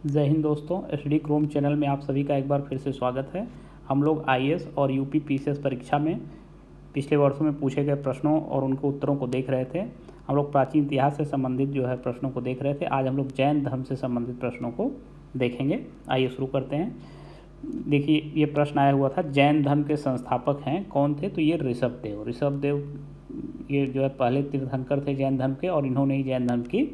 जय हिंद दोस्तों, SD Chrome channel में आप सभी का एक बार फिर से स्वागत है। हम लोग आईएएस और यूपी पीसीएस परीक्षा में पिछले वर्षों में पूछे गए प्रश्नों और उनके उत्तरों को देख रहे थे। हम लोग प्राचीन इतिहास से संबंधित जो है प्रश्नों को देख रहे थे। आज हम लोग जैन धर्म से संबंधित प्रश्नों को देखेंगे। आइए शुरू करते हैं। देखिए, ये प्रश्न आया हुआ था, जैन धर्म के संस्थापक हैं कौन थे? तो ये ऋषभदेव ये जो है पहले तीर्थंकर थे जैन धर्म के, और इन्होंने ही जैन धर्म की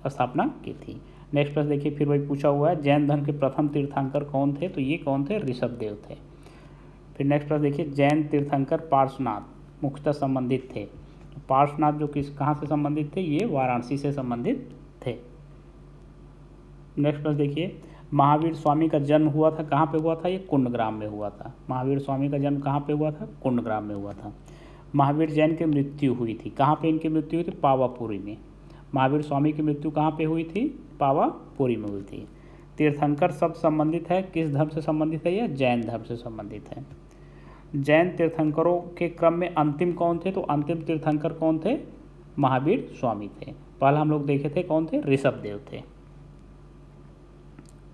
स्थापना की थी। नेक्स्ट प्रश्न देखिए, फिर वही पूछा हुआ है, जैन धर्म के प्रथम तीर्थंकर कौन थे? तो ये कौन थे? ऋषभदेव थे। फिर नेक्स्ट प्रश्न देखिए, जैन तीर्थंकर पार्श्वनाथ मुख्यतः संबंधित थे। तो पार्श्वनाथ जो कहाँ से संबंधित थे? ये वाराणसी से संबंधित थे। नेक्स्ट प्रश्न देखिए, महावीर स्वामी का जन्म हुआ था कहाँ पे हुआ था? ये कुंडग्राम में हुआ था। महावीर स्वामी का जन्म कहाँ पे हुआ था? कुंडग्राम में हुआ था। महावीर जैन की मृत्यु हुई थी कहाँ पे? इनकी मृत्यु हुई थी पावापुरी में। महावीर स्वामी की मृत्यु कहाँ पे हुई थी? पावापुरी में हुई थी। तीर्थंकर शब्द संबंधित है किस धर्म से संबंधित है? यह जैन धर्म से संबंधित है। जैन तीर्थंकरों के क्रम में अंतिम कौन थे? तो अंतिम तीर्थंकर कौन थे? महावीर स्वामी थे। पहले हम लोग देखे थे कौन थे? ऋषभदेव थे।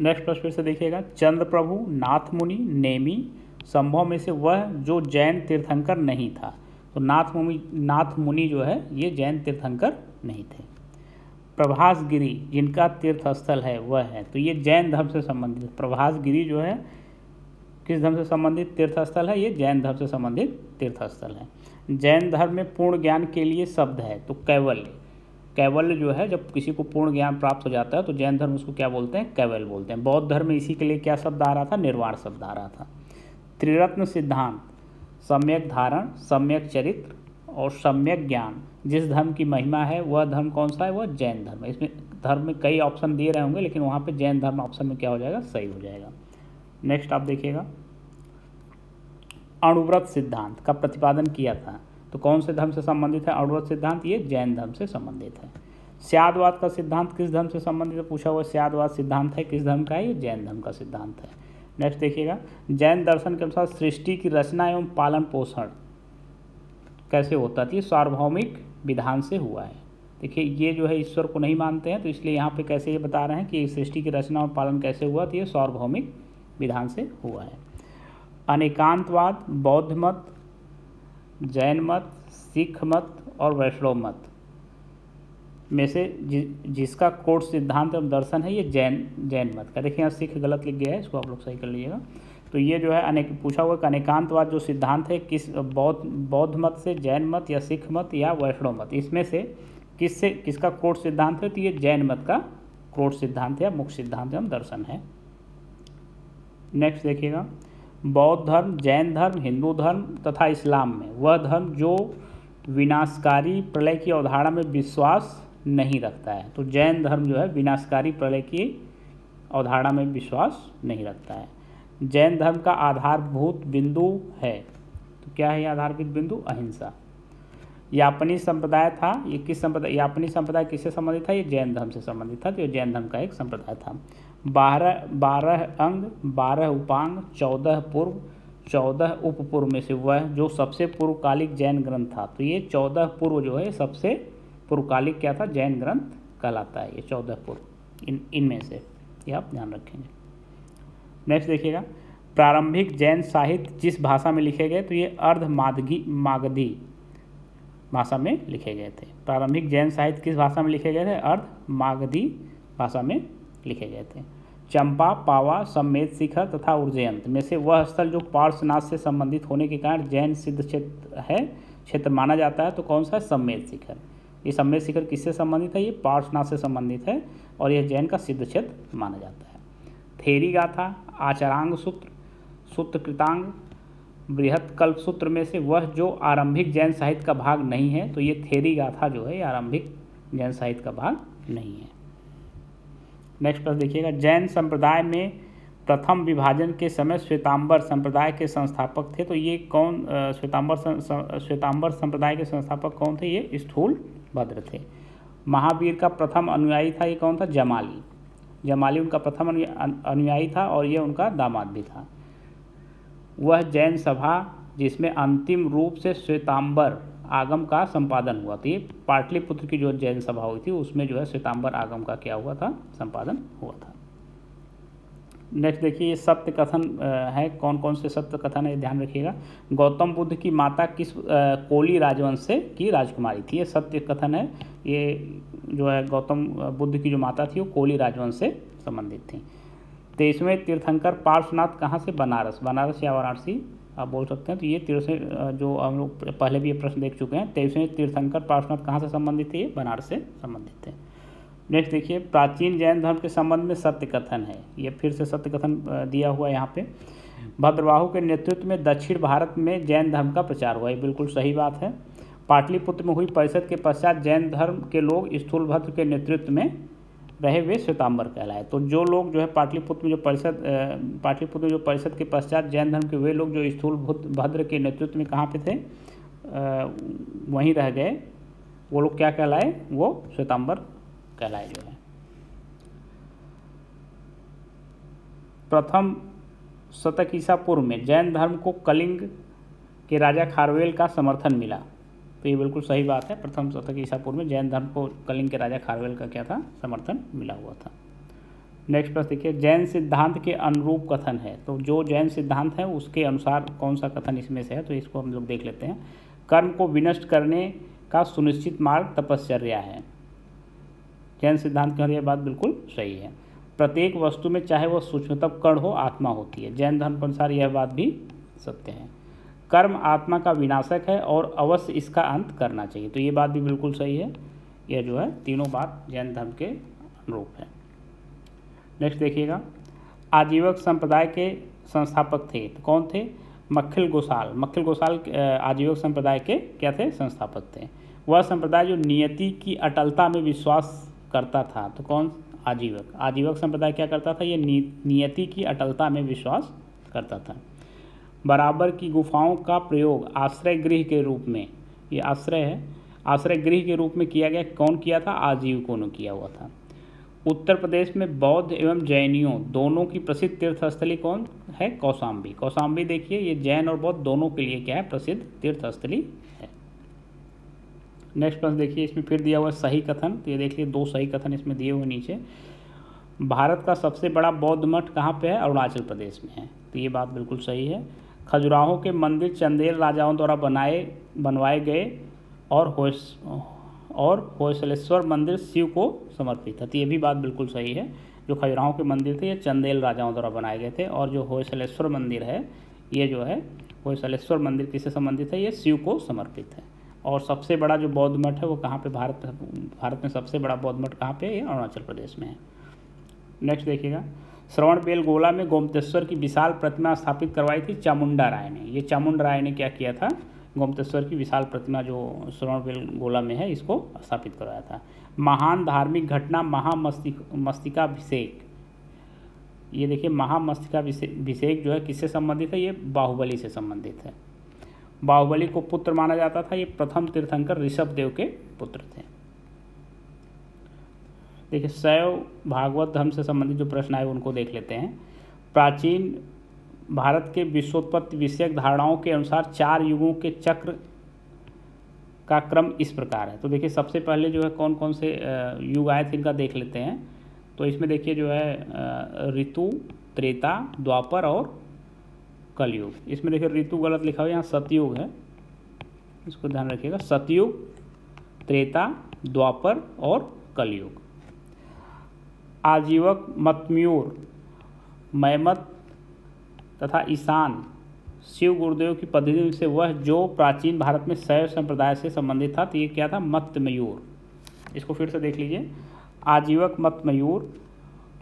नेक्स्ट प्रश्न फिर से देखिएगा, चंद्रप्रभु, नाथ मुनि, नेमी संभव में से वह जो जैन तीर्थंकर नहीं था। तो नाथ मुनि जो है ये जैन तीर्थंकर नहीं थे। प्रभासगिरी जिनका तीर्थस्थल है वह है, तो ये जैन धर्म से संबंधित। प्रभासगिरी जो है किस धर्म से संबंधित तीर्थस्थल है? ये जैन धर्म से संबंधित तीर्थस्थल है। जैन धर्म में पूर्ण ज्ञान के लिए शब्द है तो कैवल्य जो है, जब किसी को पूर्ण ज्ञान प्राप्त हो जाता है तो जैन धर्म उसको क्या बोलते हैं? कैवल्य बोलते हैं। बौद्ध धर्म में इसी के लिए क्या शब्द आ रहा था? निर्वाण शब्द आ रहा था। त्रिरत्न सिद्धांत, सम्यक धारण, सम्यक चरित्र और सम्यक ज्ञान जिस धर्म की महिमा है वह धर्म कौन सा है? वह जैन धर्म है। इसमें धर्म में कई ऑप्शन दिए रहे होंगे, लेकिन वहाँ पे जैन धर्म ऑप्शन में क्या हो जाएगा? सही हो जाएगा। नेक्स्ट आप देखिएगा, अणुव्रत सिद्धांत का प्रतिपादन किया था तो कौन से धर्म से संबंधित है अणुव्रत सिद्धांत? ये जैन धर्म से संबंधित है। स्यादवाद का सिद्धांत किस धर्म से संबंधित है? पूछा हुआ स्यादवाद सिद्धांत है किस धर्म का है? ये जैन धर्म का सिद्धांत है। नेक्स्ट देखिएगा, जैन दर्शन के अनुसार सृष्टि की रचना एवं पालन पोषण कैसे होता है? सार्वभौमिक विधान से हुआ है। देखिए, ये जो है ईश्वर को नहीं मानते हैं, तो इसलिए यहाँ पे कैसे ये बता रहे हैं कि सृष्टि की रचना और पालन कैसे हुआ? तो ये सार्वभौमिक विधान से हुआ है। अनेकांतवाद, बौद्ध मत, जैन मत, सिख मत और वैष्णव मत में से जिसका कोट सिद्धांत एवं दर्शन है ये जैन मत का। देखिए यहाँ सिख गलत लिख गया है, इसको आप लोग सही कर लीजिएगा। तो ये जो है पूछा हुआ कि अनेकांतवाद जो सिद्धांत है किस बौद्ध मत से, जैन मत या सिख मत या वैष्णव मत, इसमें से किसका कोट सिद्धांत है? तो ये जैन मत का कोट सिद्धांत या मुख्य सिद्धांत एवं दर्शन है। नेक्स्ट देखिएगा, बौद्ध धर्म, जैन धर्म, हिंदू धर्म तथा इस्लाम में वह धर्म जो विनाशकारी प्रलय की अवधारणा में विश्वास नहीं रखता है। तो जैन धर्म जो है विनाशकारी प्रलय की अवधारणा में विश्वास नहीं रखता है। जैन धर्म का आधारभूत बिंदु है तो क्या है? आधारभूत बिंदु अहिंसा। यापनी संप्रदाय था, ये किस संप्रदाय? यापनी संप्रदाय किससे संबंधित था? ये जैन धर्म से संबंधित था, तो ये जैन धर्म का एक संप्रदाय था। 12 अंग, 12 उपांग, 14 पूर्व, 14 उपपूर्व में से वह जो सबसे पूर्वकालिक जैन ग्रंथ था। तो ये 14 पूर्व जो है सबसे पूर्वकालिक क्या था? जैन ग्रंथ कहलाता है ये 14 पूर्व। इनमें से ये आप ध्यान रखेंगे। नेक्स्ट देखिएगा, प्रारंभिक जैन साहित्य जिस भाषा में लिखे गए तो ये मागधी भाषा में लिखे गए थे। प्रारंभिक जैन साहित्य किस भाषा में लिखे गए थे? मागधी भाषा में लिखे गए थे। चंपा, पावा, सम्मेद शिखर तथा उज्जैन में से वह स्थल जो पार्श्वनाथ से संबंधित होने के कारण जैन सिद्ध क्षेत्र माना जाता है तो कौन सा है? सम्मेद शिखर। ये सम्मेद शिखर किससे संबंधित है? ये पार्श्वनाथ से संबंधित है और यह जैन का सिद्ध क्षेत्र माना जाता है। थेरी गाथा, आचरांग सूत्र, सूत्रकृतांग, बृहत कल्प सूत्र में से वह जो आरंभिक जैन साहित्य का भाग नहीं है तो ये थेरी गाथा जो है आरंभिक जैन साहित्य का भाग नहीं है। नेक्स्ट प्रश्न देखिएगा, जैन संप्रदाय में प्रथम विभाजन के समय श्वेतांबर संप्रदाय के संस्थापक थे तो ये कौन? श्वेतांबर संप्रदाय के संस्थापक कौन थे? ये स्थूलभद्र थे। महावीर का प्रथम अनुयायी था, ये कौन था? जमाली उनका प्रथम अनुयायी था और ये उनका दामाद भी था। वह जैन सभा जिसमें अंतिम रूप से श्वेतांबर आगम का संपादन हुआ था, ये पाटलिपुत्र की जो जैन सभा हुई थी उसमें जो है श्वेतांबर आगम का क्या हुआ था? संपादन हुआ था। नेक्स्ट देखिए, ये सत्य कथन है। कौन कौन से सत्य कथन है, ध्यान रखिएगा। गौतम बुद्ध की माता किस कोली राजवंश से की राजकुमारी थी, ये सत्य कथन है। ये जो है गौतम बुद्ध की जो माता थी वो कोली राजवंश से संबंधित थी। 23वें तीर्थंकर पार्श्वनाथ कहाँ से, बनारस, बनारस या वाराणसी आप बोल सकते हैं। तो ये 23 जो हम लोग पहले भी ये प्रश्न देख चुके हैं, 23वें तीर्थंकर पार्श्वनाथ कहाँ से संबंधित थे, ये बनारस से संबंधित थे। नेक्स्ट देखिए, प्राचीन जैन धर्म के संबंध में सत्य कथन है। ये फिर से सत्य कथन दिया हुआ है यहाँ पे। भद्रबाहु के नेतृत्व में दक्षिण भारत में जैन धर्म का प्रचार हुआ, ये बिल्कुल सही बात है। पाटलिपुत्र में हुई परिषद के पश्चात जैन धर्म के लोग स्थूलभद्र के नेतृत्व में रहे, वे श्वेतांबर कहलाए। तो जो लोग जो है पाटलिपुत्र में जो परिषद के पश्चात जैन धर्म के, वे लोग जो स्थूलभद्र के नेतृत्व में कहाँ पे थे, वहीं रह गए, वो लोग क्या कहलाए, वो श्वेतांबर कहलाए जो है। प्रथम शतक ईसा पूर्व में जैन धर्म को कलिंग के राजा खारवेल का समर्थन मिला, तो ये बिल्कुल सही बात है। प्रथम शतक ईसा पूर्व में जैन धर्म को कलिंग के राजा खारवेल का क्या था, समर्थन मिला हुआ था। नेक्स्ट प्रश्न देखिए, जैन सिद्धांत के अनुरूप कथन है। तो जो जैन सिद्धांत है उसके अनुसार कौन सा कथन इसमें से है, तो इसको हम लोग देख लेते हैं। कर्म को विनष्ट करने का सुनिश्चित मार्ग तपश्चर्या है, जैन सिद्धांत की यह बात बिल्कुल सही है। प्रत्येक वस्तु में चाहे वह सूक्ष्मतम कण हो, आत्मा होती है, जैन धर्म के अनुसार यह बात भी सत्य है। कर्म आत्मा का विनाशक है और अवश्य इसका अंत करना चाहिए, तो ये बात भी बिल्कुल सही है। यह जो है तीनों बात जैन धर्म के अनुरूप है। नेक्स्ट देखिएगा, आजीवक संप्रदाय के संस्थापक थे, तो कौन थे, मक्खिल गोसाल। मक्खिल गोसाल आजीवक संप्रदाय के क्या थे, संस्थापक थे। वह संप्रदाय जो नियति की अटलता में विश्वास करता था, तो कौन, आजीवक। आजीवक संप्रदाय क्या करता था, ये नियति की अटलता में विश्वास करता था। बराबर की गुफाओं का प्रयोग आश्रय गृह के रूप में, ये आश्रय है, आश्रय गृह के रूप में किया गया, कौन किया था, आजीवकों ने किया हुआ था। उत्तर प्रदेश में बौद्ध एवं जैनियों दोनों की प्रसिद्ध तीर्थस्थली कौन है, कौशाम्बी। कौशाम्बी देखिए, ये जैन और बौद्ध दोनों के लिए क्या है, प्रसिद्ध तीर्थस्थली है। नेक्स्ट प्रश्न देखिए, इसमें फिर दिया हुआ सही कथन, तो ये देखिए दो सही कथन इसमें दिए हुए नीचे। भारत का सबसे बड़ा बौद्ध मठ कहाँ पे है, अरुणाचल प्रदेश में है, तो ये बात बिल्कुल सही है। खजुराहो के मंदिर चंदेल राजाओं द्वारा बनवाए गए और होयसलेश्वर मंदिर शिव को समर्पित है, तो ये भी बात बिल्कुल सही है। जो खजुराहो के मंदिर थे ये चंदेल राजाओं द्वारा बनाए गए थे, और जो होयसलेश्वर मंदिर है, ये जो है होयसलेश्वर मंदिर किससे संबंधित है, ये शिव को समर्पित है। और सबसे बड़ा जो बौद्ध मठ है वो कहाँ पे, भारत में सबसे बड़ा बौद्ध मठ कहाँ पे है, ये अरुणाचल प्रदेश में है। नेक्स्ट देखिएगा, श्रवणबेलगोला में गोमतेश्वर की विशाल प्रतिमा स्थापित करवाई थी चामुंडा राय ने। ये चामुंडा राय ने क्या किया था, गोमतेश्वर की विशाल प्रतिमा जो श्रवणबेलगोला में है इसको स्थापित करवाया था। महान धार्मिक घटना महामस्तकाभिषेक, ये देखिए महामस्तकाभिषेक जो है किससे संबंधित है, ये बाहुबली से संबंधित है। बाहुबली को पुत्र माना जाता था, ये प्रथम तीर्थंकर ऋषभदेव के पुत्र थे। देखिए, शैव भागवत धर्म से संबंधित जो प्रश्न आए उनको देख लेते हैं। प्राचीन भारत के विश्वोत्पत्ति विषयक धारणाओं के अनुसार 4 युगों के चक्र का क्रम इस प्रकार है। तो देखिए सबसे पहले जो है कौन कौन से युग आए थे इनका देख लेते हैं। तो इसमें देखिए जो है ऋतु, त्रेता, द्वापर और कलयुग। इसमें देखिए ऋतु गलत लिखा हुआ है, यहाँ सतयुग है, इसको ध्यान रखिएगा। सतयुग, त्रेता, द्वापर और कलयुग। आजीवक, मतमयूर, मैमत तथा ईशान शिव गुरुदेव की पद्धति से वह जो प्राचीन भारत में शैव संप्रदाय से संबंधित था, तो ये क्या था, मतमयूर। इसको फिर से देख लीजिए, आजीवक, मतमयूर,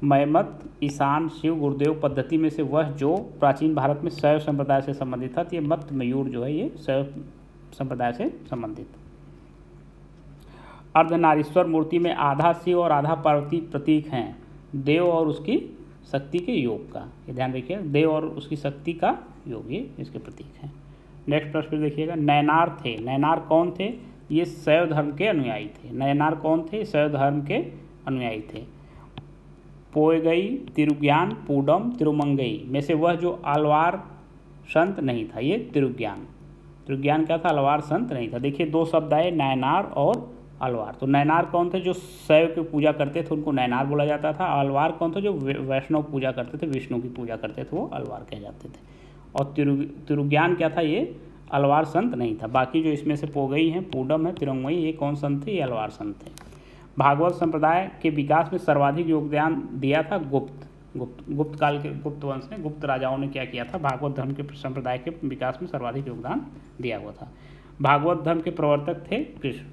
मैमत, ईशान शिव गुरुदेव पद्धति में से वह जो प्राचीन भारत में शैव संप्रदाय से संबंधित था, तो ये मतमयूर जो है ये शैव संप्रदाय से संबंधित। अर्धनारीश्वर मूर्ति में आधा शिव और आधा पार्वती प्रतीक हैं, देव और उसकी शक्ति के योग का, ये ध्यान रखिए, देव और उसकी शक्ति का योग, ये इसके प्रतीक हैं। नेक्स्ट प्रश्न देखिएगा, नयनार थे, नयनार कौन थे, ये शैव धर्म के अनुयायी थे। नयनार कौन थे, शैव धर्म के अनुयायी थे। पोयगई, तिरुज्ञान, पूडम, तिरुमंगई में से वह जो अलवार संत नहीं था, ये तिरुज्ञान। तिरुज्ञान क्या था, अलवार संत नहीं था। देखिए दो शब्द आए, नयनार और अलवार। तो नैनार कौन थे? जो शैव की पूजा करते थे उनको नैनार बोला जाता था। अलवार कौन थे? जो वैष्णव पूजा करते थे, विष्णु की पूजा करते थे, वो अलवार कहे जाते थे। और तिरुज्ञान क्या था? ये अलवार संत नहीं था। बाकी जो इसमें से पोगई हैं, पूडम है, तिरुंगमई, ये कौन संत थे? ये अलवार संत थे। भागवत संप्रदाय के विकास में सर्वाधिक योगदान दिया था गुप्त काल के गुप्त वंश ने, गुप्त राजाओं ने क्या किया था? भागवत धर्म के संप्रदाय के विकास में सर्वाधिक योगदान दिया हुआ था। भागवत धर्म के प्रवर्तक थे कृष्ण।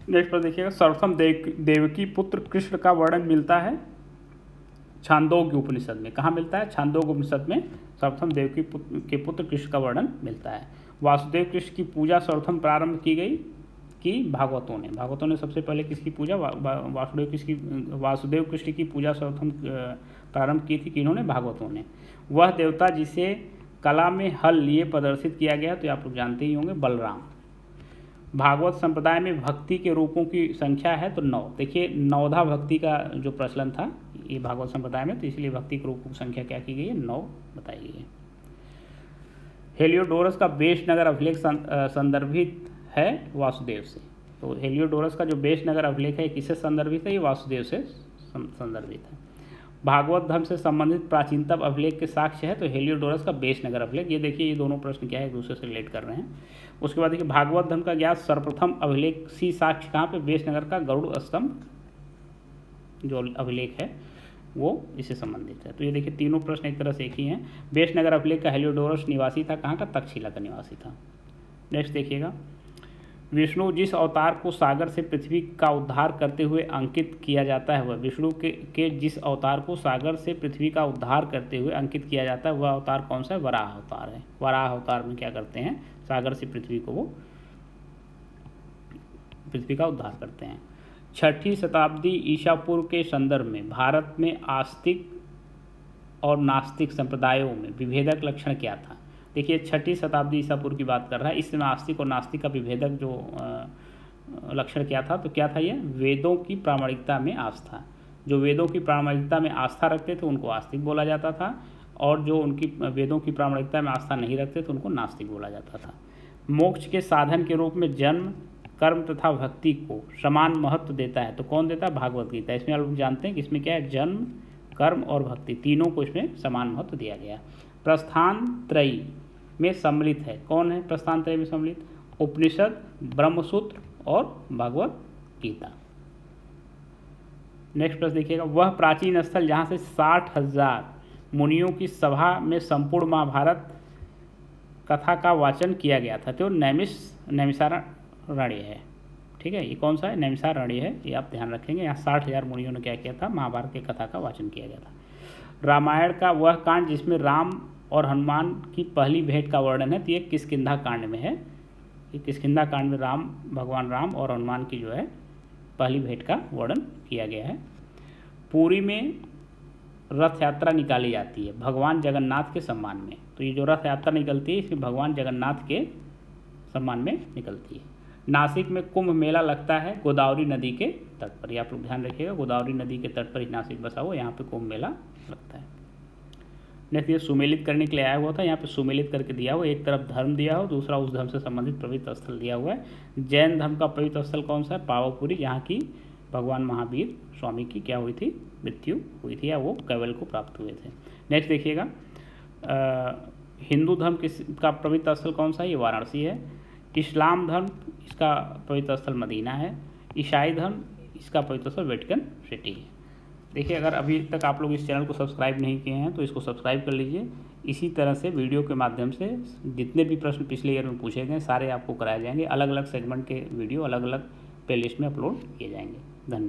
नेक्स्ट पर देखिएगा, सर्वप्रथम देवकी पुत्र कृष्ण का वर्णन मिलता है छांदोग्य उपनिषद में। कहाँ मिलता है? छांदोग्य उपनिषद में सर्वप्रथम देवकी के पुत्र कृष्ण का वर्णन मिलता है। वासुदेव कृष्ण की पूजा सर्वप्रथम प्रारंभ की गई भागवतों ने सबसे पहले किसकी पूजा? वासुदेव कृष्ण की पूजा सर्वप्रथम प्रारंभ की थी किन्होंने? भागवतों ने। वह देवता जिसे कला में हल लिए प्रदर्शित किया गया, तो आप लोग जानते ही होंगे, बलराम। भागवत संप्रदाय में भक्ति के रूपों की संख्या है तो 9। देखिए, नवधा भक्ति का जो प्रचलन था ये भागवत संप्रदाय में, तो इसलिए भक्ति के रूपों की संख्या क्या की गई है? 9 बताई गई है। हेलियोडोरस का बेश नगर अभिलेख संदर्भित है वासुदेव से। तो हेलियोडोरस का जो बेश नगर अभिलेख है किससे संदर्भित है? ये वासुदेव से संदर्भित है। भागवत धर्म से संबंधित प्राचीनतम अभिलेख के साक्ष्य है तो हेलियोडोरस का बेश नगर अभिलेख। ये देखिए, ये दोनों प्रश्न क्या है, एक दूसरे से रिलेट कर रहे हैं। उसके बाद देखिए, भागवत धर्म का ज्ञात सर्वप्रथम अभिलेख सी साक्ष्य कहाँ पे? बेश नगर का गरुड़ स्तंभ जो अभिलेख है वो इससे संबंधित है। तो ये देखिए, तीनों प्रश्न एक तरह से एक ही हैं। बेश नगर अभिलेख का हेलियोडोरस निवासी था कहाँ का? तक्षशिला का निवासी था। नेक्स्ट देखिएगा, विष्णु जिस अवतार को सागर से पृथ्वी का उद्धार करते हुए अंकित किया जाता है, वह विष्णु के जिस अवतार को सागर से पृथ्वी का उद्धार करते हुए अंकित किया जाता है वह अवतार कौन सा है? वराह अवतार है। वराह अवतार में क्या करते हैं? सागर से पृथ्वी का उद्धार करते हैं। 6ठी शताब्दी ईसा पूर्व के संदर्भ में भारत में आस्तिक और नास्तिक संप्रदायों में विभेदक लक्षण क्या था? देखिए, 6ठी शताब्दी ईसा पूर्व की बात कर रहा है। इसमें आस्तिक और नास्तिक का विभेदक जो लक्षण क्या था? तो क्या था ये? वेदों की प्रामाणिकता में आस्था। जो वेदों की प्रामाणिकता में आस्था रखते थे उनको आस्तिक बोला जाता था, और जो उनकी वेदों की प्रामाणिकता में आस्था नहीं रखते थे उनको नास्तिक बोला जाता था। मोक्ष के साधन के रूप में जन्म, कर्म तथा भक्ति को समान महत्व देता है तो कौन देता है? भागवत गीता। इसमें आप लोग जानते हैं कि इसमें क्या है? जन्म, कर्म और भक्ति तीनों को इसमें समान महत्व दिया गया। प्रस्थान त्रयी में सम्मिलित है। कौन है प्रस्थान त्रयी में सम्मिलित? उपनिषद, ब्रह्मसूत्र और भगवत गीता। नेक्स्ट प्रश्न देखिएगा, वह प्राचीन स्थल जहाँ से 60,000 मुनियों की सभा में संपूर्ण महाभारत कथा का वाचन किया गया था तो नैमिषारण्य है। ठीक है, ये कौन सा है? नैमिषारण्य है, ये आप ध्यान रखेंगे। यहाँ 60,000 मुनियों ने क्या किया था? महाभारत की कथा का वाचन किया गया था। रामायण का वह कांड जिसमें राम और हनुमान की पहली भेंट का वर्णन है तो ये किष्किंधा कांड में है। ये किष्किंधा कांड में भगवान राम और हनुमान की जो है पहली भेंट का वर्णन किया गया है। पुरी में रथ यात्रा निकाली जाती है भगवान जगन्नाथ के सम्मान में। तो ये जो रथ यात्रा निकलती है इसमें भगवान जगन्नाथ के सम्मान में निकलती है। नासिक में कुंभ मेला लगता है गोदावरी नदी के तट पर। आप लोग ध्यान रखिएगा, गोदावरी नदी के तट पर ही नासिक बसा हुआ, यहाँ पे कुंभ मेला लगता है। नेक्स्ट, ये सुमेलित करने के लिए आया हुआ था। यहाँ पे सुमेलित करके दिया हुआ, एक तरफ धर्म दिया हो, दूसरा उस धर्म से संबंधित पवित्र स्थल दिया हुआ है। जैन धर्म का पवित्र स्थल कौन सा है? पावापुरी, जहाँ की भगवान महावीर स्वामी की क्या हुई थी? मृत्यु हुई थी, या वो कैवल्य को प्राप्त हुए थे। नेक्स्ट देखिएगा, हिंदू धर्म का पवित्र स्थल कौन सा है? ये वाराणसी है। इस्लाम धर्म इसका पवित्र स्थल मदीना है। ईसाई धर्म इसका पवित्र स्थल वेटिकन सिटी है। देखिए, अगर अभी तक आप लोग इस चैनल को सब्सक्राइब नहीं किए हैं तो इसको सब्सक्राइब कर लीजिए। इसी तरह से वीडियो के माध्यम से जितने भी प्रश्न पिछले ईयर में पूछे गए सारे आपको कराए जाएंगे। अलग अलग सेगमेंट के वीडियो अलग अलग प्लेलिस्ट में अपलोड किए जाएंगे।